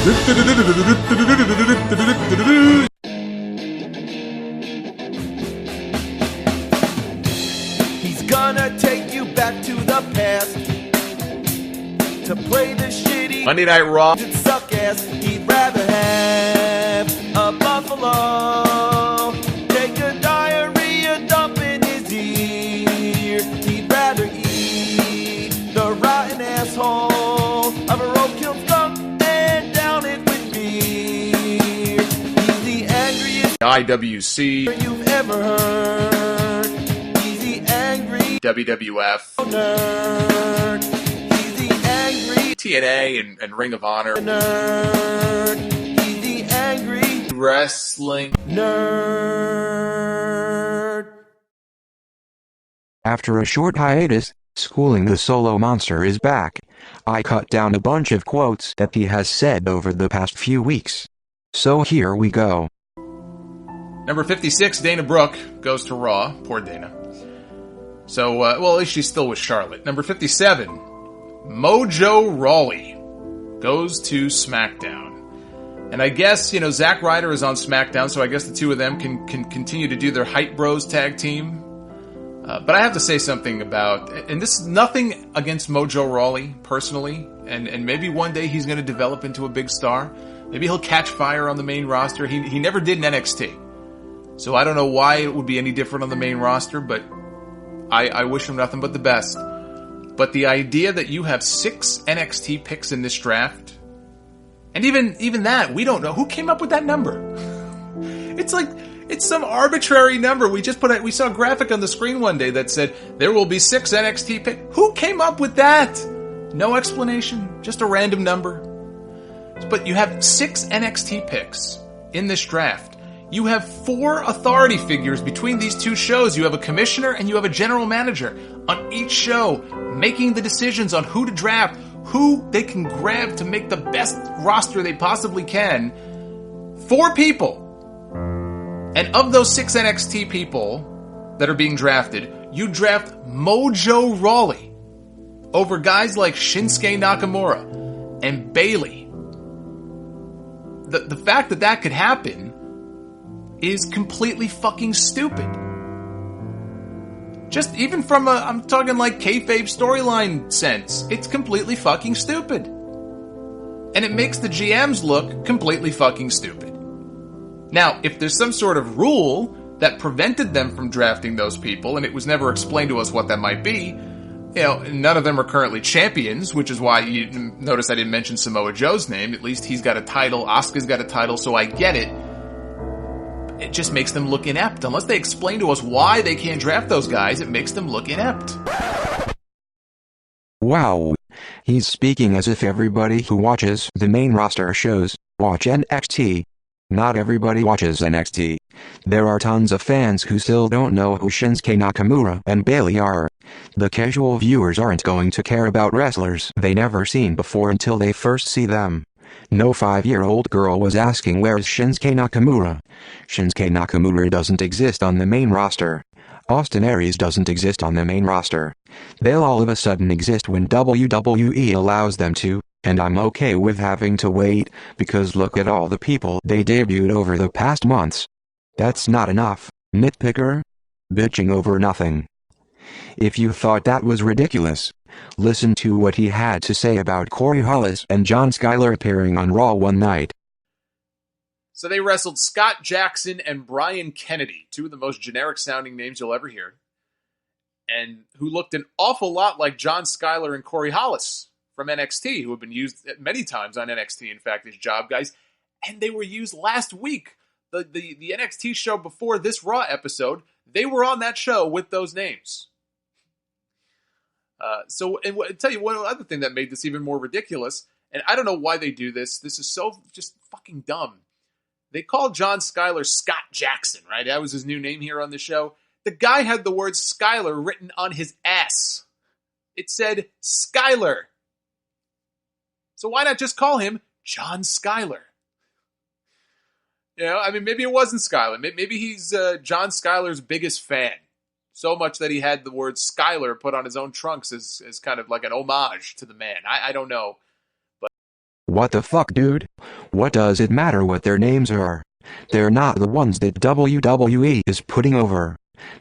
He's gonna take you back to the past to play the shitty Monday Night Raw. Suck ass. He'd rather have a buffalo take a diarrhea dump in his ear. He'd rather eat the rotten asshole of a roadkill skunk and down it with beer. He's the angriest IWC. you've ever heard. He's the angry WWF. nerd. He's the angry TNA and Ring of Honor. nerd. He's the angry Wrestling. nerd. After a short hiatus, Schooling the Solomonster is back. I cut down a bunch of quotes that he has said over the past few weeks. So here we go. Number 56, Dana Brooke, goes to Raw. Poor Dana. So, well, at least she's still with Charlotte. Number 57, Mojo Rawley goes to SmackDown. And I guess, Zack Ryder is on SmackDown, so I guess the two of them can continue to do their Hype Bros tag team. But I have to say something about, and this is nothing against Mojo Rawley, personally, and maybe one day he's going to develop into a big star. Maybe he'll catch fire on the main roster. He never did in NXT. So I don't know why it would be any different on the main roster, but I wish him nothing but the best. But the idea that you have 6 NXT picks in this draft, and even that, we don't know. Who came up with that number? It's some arbitrary number. We saw a graphic on the screen one day that said, there will be 6 NXT picks. Who came up with that? No explanation. Just a random number. But you have 6 NXT picks in this draft. You have 4 authority figures between these two shows. You have a commissioner and you have a general manager on each show making the decisions on who to draft, who they can grab to make the best roster they possibly can. 4 people. And of those 6 NXT people that are being drafted, you draft Mojo Rawley over guys like Shinsuke Nakamura and Bayley. The fact that could happen is completely fucking stupid. Just even from I'm talking like kayfabe storyline sense, it's completely fucking stupid. And it makes the GMs look completely fucking stupid. Now, if there's some sort of rule that prevented them from drafting those people, and it was never explained to us what that might be, none of them are currently champions, which is why you notice I didn't mention Samoa Joe's name. At least he's got a title, Asuka's got a title, so I get it. It just makes them look inept. Unless they explain to us why they can't draft those guys, it makes them look inept. Wow. He's speaking as if everybody who watches the main roster shows watch NXT. Not everybody watches NXT. There are tons of fans who still don't know who Shinsuke Nakamura and Bayley are. The casual viewers aren't going to care about wrestlers they never seen before until they first see them. No 5-year-old girl was asking where's Shinsuke Nakamura. Shinsuke Nakamura doesn't exist on the main roster. Austin Aries doesn't exist on the main roster. They'll all of a sudden exist when WWE allows them to. And I'm okay with having to wait, because look at all the people they debuted over the past months. That's not enough, nitpicker. Bitching over nothing. If you thought that was ridiculous, listen to what he had to say about Corey Hollis and John Skyler appearing on Raw one night. So they wrestled Scott Jackson and Brian Kennedy, 2 of the most generic sounding names you'll ever hear, and who looked an awful lot like John Skyler and Corey Hollis from NXT, who have been used many times on NXT, in fact, as job guys, and they were used last week. The NXT show before this Raw episode, they were on that show with those names. And I'll tell you one other thing that made this even more ridiculous, and I don't know why they do this. This is so just fucking dumb. They called John Skyler Scott Jackson, right? That was his new name here on the show. The guy had the word Skyler written on his ass. It said Skyler. So why not just call him John Skyler? Maybe it wasn't Skyler. Maybe he's John Skyler's biggest fan. So much that he had the word Skyler put on his own trunks as kind of like an homage to the man. I don't know. But What the fuck, dude? What does it matter what their names are? They're not the ones that WWE is putting over.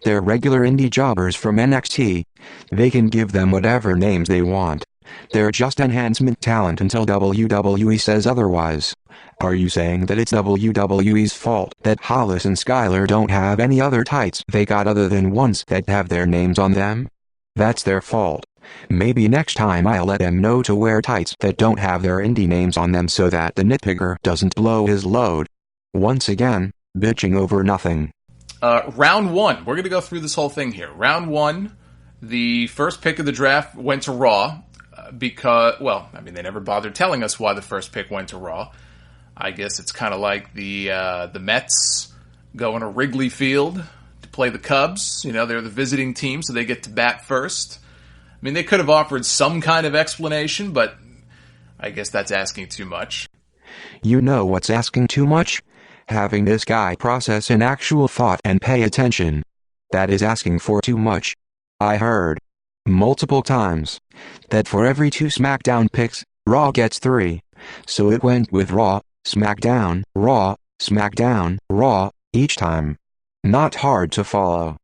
They're regular indie jobbers from NXT. They can give them whatever names they want. They're just enhancement talent until WWE says otherwise. Are you saying that it's WWE's fault that Hollis and Skylar don't have any other tights they got other than ones that have their names on them? That's their fault. Maybe next time I'll let them know to wear tights that don't have their indie names on them so that the nitpicker doesn't blow his load. Once again, bitching over nothing. Round one. We're going to go through this whole thing here. Round one, the first pick of the draft went to Raw because, well, I mean, they never bothered telling us why the first pick went to Raw. I guess it's kind of like the Mets going to Wrigley Field to play the Cubs. You know, they're the visiting team, so they get to bat first. I mean, they could have offered some kind of explanation, but I guess that's asking too much. You know what's asking too much? Having this guy process an actual thought and pay attention. That is asking for too much. I heard multiple times that for every 2 SmackDown picks, Raw gets 3. So it went with Raw, SmackDown, Raw, SmackDown, Raw, each time. Not hard to follow.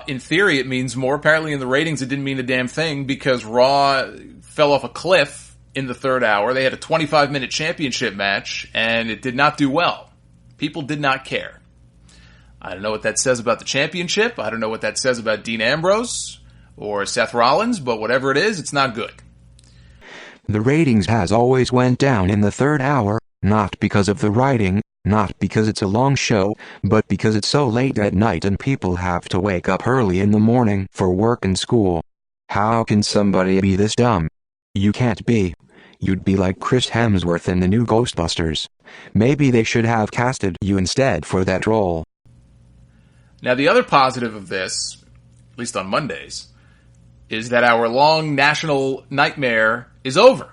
In theory, it means more. Apparently in the ratings, it didn't mean a damn thing because Raw fell off a cliff in the third hour. They had a 25-minute championship match, and it did not do well. People did not care. I don't know what that says about the championship. I don't know what that says about Dean Ambrose or Seth Rollins, but whatever it is, it's not good. The ratings has always went down in the third hour, not because of the writing, not because it's a long show, but because it's so late at night and people have to wake up early in the morning for work and school. How can somebody be this dumb? You can't be. You'd be like Chris Hemsworth in the new Ghostbusters. Maybe they should have casted you instead for that role. Now, the other positive of this, at least on Mondays, is that our long national nightmare is over.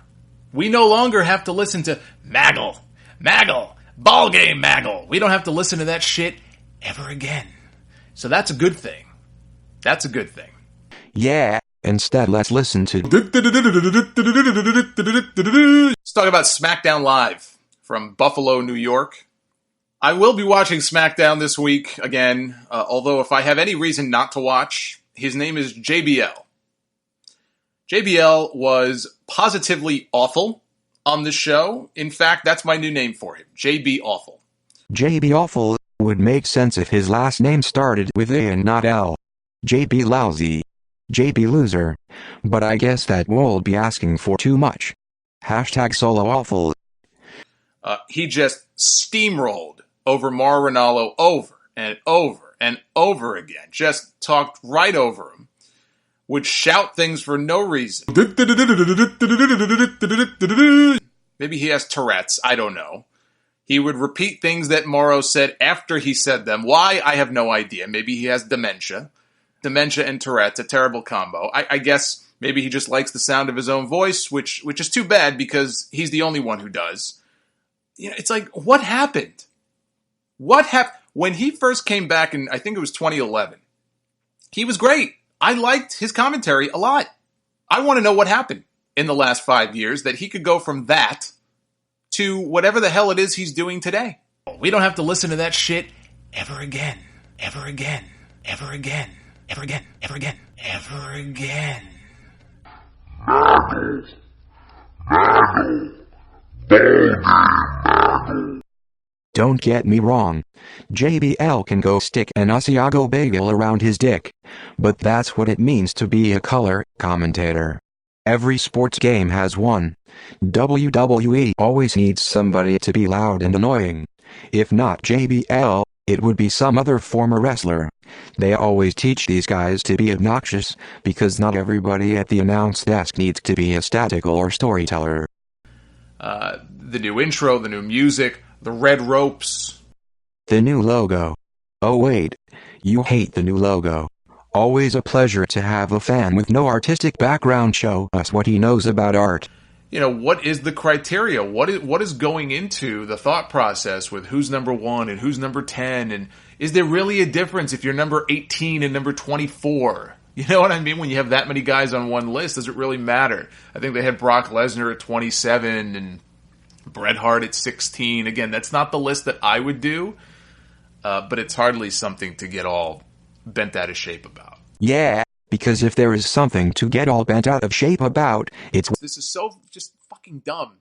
We no longer have to listen to Maggle, ball game Maggle. We don't have to listen to that shit ever again. So that's a good thing. That's a good thing. Yeah. Instead, let's listen to... Let's talk about SmackDown Live from Buffalo, New York. I will be watching SmackDown this week again, although if I have any reason not to watch, his name is JBL. JBL was positively awful on this show. In fact, that's my new name for him, JB Awful. JB Awful would make sense if his last name started with A and not L. JB Lousy. JB Loser. But I guess that would be asking for too much. Hashtag Solo Awful. He just steamrolled over Mauro Ranallo over and over and over again. Just talked right over him. Would shout things for no reason. Maybe he has Tourette's. I don't know. He would repeat things that Mauro said after he said them. Why? I have no idea. Maybe he has dementia. Dementia and Tourette's, a terrible combo. I guess maybe he just likes the sound of his own voice, which is too bad because he's the only one who does. You know, it's like, what happened? What happened? When he first came back in, I think it was 2011, he was great. I liked his commentary a lot. I want to know what happened in the last 5 years that he could go from that to whatever the hell it is he's doing today. We don't have to listen to that shit ever again. Ever again. Ever again. Ever again. Ever again. Ever again. Don't get me wrong. JBL can go stick an Asiago bagel around his dick. But that's what it means to be a color commentator. Every sports game has one. WWE always needs somebody to be loud and annoying. If not JBL, it would be some other former wrestler. They always teach these guys to be obnoxious, because not everybody at the announce desk needs to be a statical or storyteller. The new intro, the new music, the red ropes. The new logo. Oh wait, you hate the new logo. Always a pleasure to have a fan with no artistic background show us what he knows about art. You know, what is the criteria? What is going into the thought process with who's number 1 and who's number 10? And is there really a difference if you're number 18 and number 24? You know what I mean? When you have that many guys on one list, does it really matter? I think they had Brock Lesnar at 27 and Bret Hart at 16. Again, that's not the list that I would do, but it's hardly something to get all bent out of shape about. Yeah, because if there is something to get all bent out of shape about, it's... This is so just fucking dumb.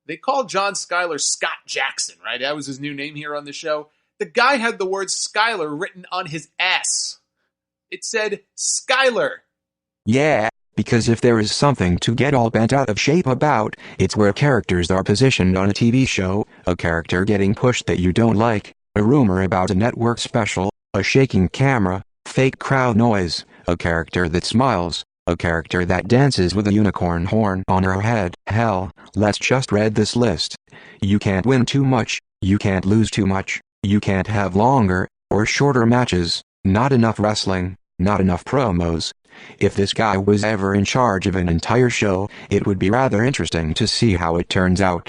They called John Schuyler Scott Jackson, right? That was his new name here on the show. The guy had the word Schuyler written on his ass. It said Schuyler. Yeah, because if there is something to get all bent out of shape about, it's where characters are positioned on a TV show, a character getting pushed that you don't like, a rumor about a network special, a shaking camera, fake crowd noise, a character that smiles, a character that dances with a unicorn horn on her head. Hell, let's just read this list. You can't win too much, you can't lose too much, you can't have longer or shorter matches, not enough wrestling, not enough promos. If this guy was ever in charge of an entire show, it would be rather interesting to see how it turns out.